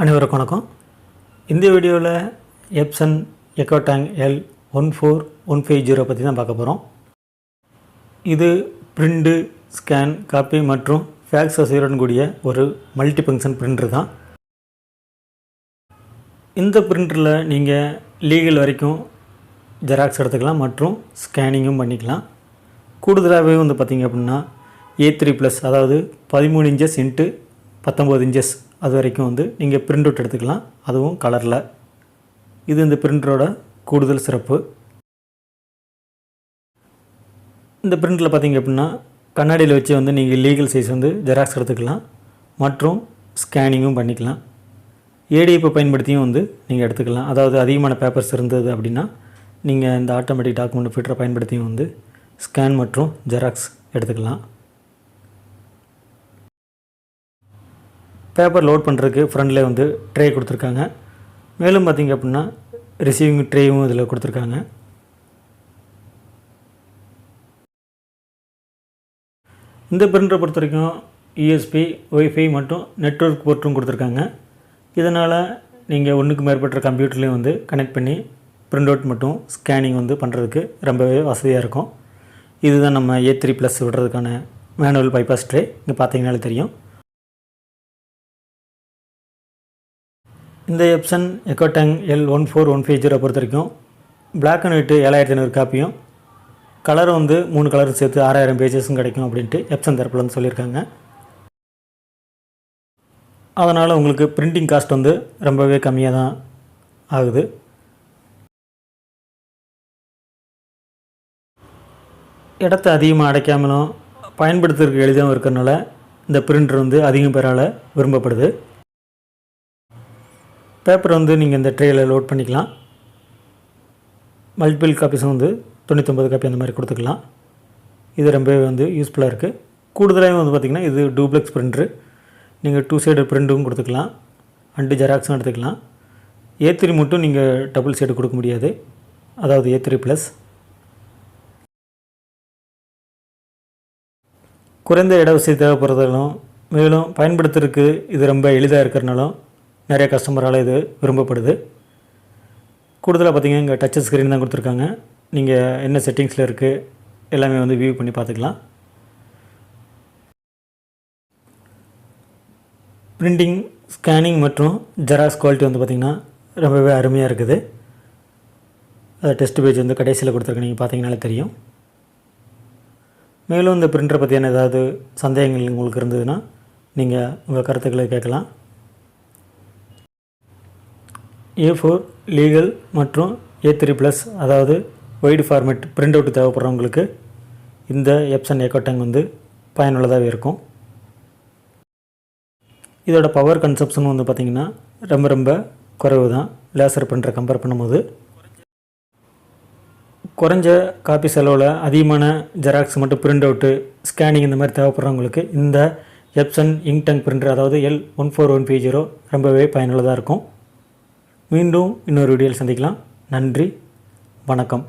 அனைவருக்கும் வணக்கம். இந்த வீடியோவில் எப்சன் எக்கோடேங் L14150 பற்றி தான் பார்க்க போகிறோம். இது பிரிண்டு, ஸ்கேன், காப்பி மற்றும் ஃபேக்ஸ் வசதியுடன் கூடிய ஒரு மல்டி ஃபங்க்ஷன் பிரிண்டர் தான். இந்த பிரிண்டரில் நீங்கள் லீகல் வரைக்கும் ஜெராக்ஸ் எடுத்துக்கலாம் மற்றும் ஸ்கேனிங்கும் பண்ணிக்கலாம். கூடுதலாகவே பார்த்திங்க அப்படின்னா A3+, அதாவது 13 இன்ச்சஸ் இன்ட்டு 19 இன்ச்சஸ் அது வரைக்கும் நீங்கள் பிரிண்ட் அவுட் எடுத்துக்கலாம், அதுவும் கலரில். இது இந்த பிரிண்டரோட கூடுதல் சிறப்பு. இந்த பிரிண்டரில் பார்த்திங்க அப்படின்னா கண்ணாடியில் வச்சு நீங்கள் லீகல் சைஸ் ஜெராக்ஸ் எடுத்துக்கலாம் மற்றும் ஸ்கேனிங்கும் பண்ணிக்கலாம். ஏடிஎஃப்பை பயன்படுத்தியும் நீங்கள் எடுத்துக்கலாம். அதாவது அதிகமான பேப்பர்ஸ் இருந்தது அப்படின்னா நீங்கள் இந்த ஆட்டோமேட்டிக் டாக்குமெண்ட் ஃபில்டரை பயன்படுத்தியும் ஸ்கேன் மற்றும் ஜெராக்ஸ் எடுத்துக்கலாம். பேப்பர் லோட் பண்ணுறதுக்கு ஃப்ரண்ட்லேயே ட்ரே கொடுத்துருக்காங்க. மேலும் பார்த்திங்க அப்படின்னா ரிசீவிங் ட்ரேயும் இதில் கொடுத்துருக்காங்க. இந்த பிரிண்டரை பொறுத்த வரைக்கும் USB, ஒய்ஃபை மற்றும் நெட்வொர்க் போர்ட்டும் கொடுத்துருக்காங்க. இதனால் நீங்கள் ஒன்றுக்கு மேற்பட்ட கம்ப்யூட்டர்லேயும் கனெக்ட் பண்ணி பிரிண்ட் அவுட் மற்றும் ஸ்கேனிங் பண்ணுறதுக்கு ரொம்பவே வசதியாக இருக்கும். இதுதான் நம்ம A3+ விடுறதுக்கான மேனுவல் பைபாஸ் ட்ரே. இங்கே பார்த்தீங்கனாலே தெரியும். இந்த எப்சன் எக்கோடேங் L14150 பொறுத்த வரைக்கும் பிளாக் அண்ட் ஒயிட்டு 7500 காப்பியும், கலர் 3 கலர் சேர்த்து 6000 பேஜஸும் கிடைக்கும் அப்படின்ட்டு எப்சன் தரப்பில் சொல்லியிருக்காங்க. அதனால் உங்களுக்கு பிரிண்டிங் காஸ்ட் ரொம்பவே கம்மியாக தான் ஆகுது. இடத்த அதிகமாக அடைக்காமலும் பயன்படுத்துறதுக்கு எளிதாகவும் இருக்கிறனால இந்த பிரிண்டர் அதிகம் பேரால் விரும்பப்படுது. பேப்பர் நீங்கள் இந்த ட்ரேயில் லோட் பண்ணிக்கலாம். மல்டிபிள் காப்பீஸும் 99 காப்பி அந்த மாதிரி கொடுத்துக்கலாம். இது ரொம்பவே யூஸ்ஃபுல்லாக இருக்குது. கூடுதலாக பார்த்திங்கன்னா இது டூப்ளெக்ஸ் பிரிண்டரு. நீங்கள் 2 சைடு பிரிண்டும் கொடுத்துக்கலாம், அண்டு ஜெராக்ஸும் எடுத்துக்கலாம். A3 மட்டும் நீங்கள் டபுள் சைடு கொடுக்க முடியாது, அதாவது A3+. குறைந்த இட வசதி தேவைப்படுறதாலும் மேலும் பயன்படுத்துறதுக்கு இது ரொம்ப எளிதாக இருக்கிறனாலும் நிறைய கஸ்டமரால் இது விரும்பப்படுது. கூடுதலாக பார்த்திங்கன்னா இங்கே டச் ஸ்க்ரீன் தான் கொடுத்துருக்காங்க. நீங்கள் என்ன செட்டிங்ஸில் இருக்குது எல்லாமே வியூ பண்ணி பார்த்துக்கலாம். பிரிண்டிங், ஸ்கேனிங் மற்றும் ஜெராக்ஸ் குவாலிட்டி பார்த்திங்கன்னா ரொம்பவே அருமையாக இருக்குது. அது டெஸ்ட் பேஜ் கடைசியில் கொடுத்துருக்கு, நீங்கள் பார்த்தீங்கனாலே தெரியும். மேலும் இந்த பிரிண்டரை பற்றியான ஏதாவது சந்தேகங்கள் உங்களுக்கு இருந்ததுன்னா நீங்கள் உங்கள் கருத்துக்களை கேட்கலாம். A4 லீகல் மற்றும் A3+, அதாவது வைடு ஃபார்மேட் பிரிண்ட் அவுட் தேவைப்படுறவங்களுக்கு இந்த எப்சன் எக்கோடேங் பயனுள்ளதாகவே இருக்கும். இதோட பவர் கன்சப்ஷன் பார்த்திங்கன்னா ரொம்ப குறைவு தான். லேசர் பிரிண்டரை கம்பேர் பண்ணும்போது குறைஞ்ச காப்பி செலவில் அதிகமான ஜெராக்ஸ் மற்றும் பிரிண்ட் அவுட்டு, ஸ்கேனிங் இந்த மாதிரி தேவைப்படுறவங்களுக்கு இந்த எப்சன் இங்க்டேங்க் பிரிண்டர், அதாவது L14150 ரொம்பவே பயனுள்ளதாக இருக்கும். மீண்டும் இன்னொரு வீடியோவில் சந்திக்கலாம். நன்றி, வணக்கம்.